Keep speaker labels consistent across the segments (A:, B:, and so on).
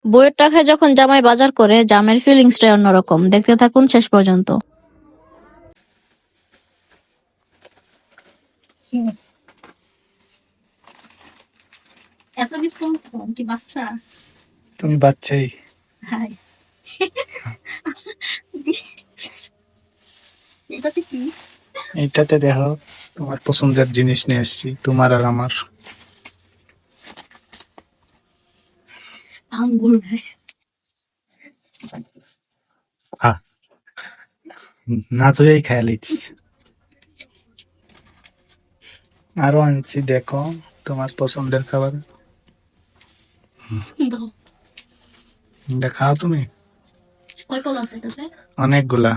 A: বইয়ের টাকায় যখন জামাই বাজার করে, জামাইয়ের ফিলিংসটাই অন্যরকম। দেখতে থাকুন শেষ পর্যন্ত। এত কিছু কি বাচ্চা?
B: তুমি বাচ্চাই।
A: হাই, এটাতে কি?
B: এইটাতে দেখো তোমার পছন্দের জিনিস নিয়ে এসেছি, তোমার আর আমার।
A: আঙ্গুর ভাই।
B: না তুই খেয়াল লিখছিস। আরো আনছি দেখো তোমার পছন্দের খাবার। এটা খাও তুমি।
A: কয় কল আছে এটাতে?
B: অনেকগুলা।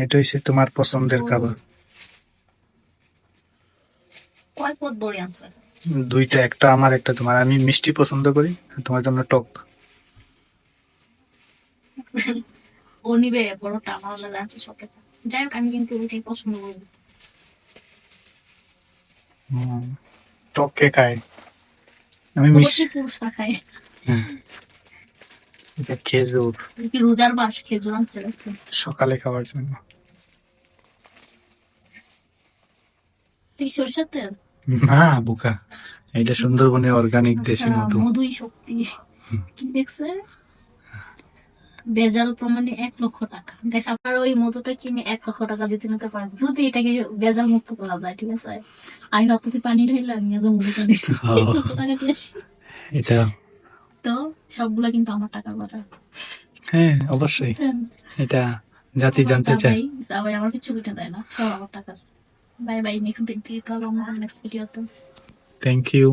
B: এটা হচ্ছে তোমার পছন্দের খাবার।
A: কয় পদ বড়ি আনছে?
B: দুইটা, একটা আমার একটা তোমার। আমি মিষ্টি পছন্দ করি, তোমার জন্য টক।
A: ও নিবে বড়টা, আমার লাগে আছে ছোটটা। যাই হোক, আমি কিন্তু ওইটাই পছন্দ করি।
B: টক কে খায়? আমি
A: অবশ্যই পুরুষরা খায়।
B: এটা খেজুর,
A: কি রোজার মাস, খেজুর আনছে দেখতে।
B: সকালে খাওয়ার জন্য।
A: তুই সরিষার তেল?
B: না বুকা, এটা সুন্দরবনে অর্গানিক দেশি মধু।
A: মধুই শক্তি। কি দেখছে? ভেজাল প্রমাণে 1,00,000 টাকা। গাইস, আপনারা ওই মধুটা কিনে 1,00,000 টাকা দিতে নিতে পারেন, যদি এটাকে ভেজাল মুক্ত করা যায়। ঠিক আছে, আমি ভাবতেছি পানি ঢাইলে আমি আজ মধুটা নিই। 1,00,000 টাকা দিয়ে আসি।
B: এটা
A: তো সবগুলা কিন্তু আমার টাকার বাজার।
B: হ্যাঁ অবশ্যই,
A: বুঝছেন?
B: এটা জাতি জানতে চায়।
A: ভাই আমার কিছু পিঠা দেয় না, সব আমার টাকার। বাই বাই, নেক্সট দেখতে হবে আমার নেক্সট ভিডিওতে।
B: Thank you.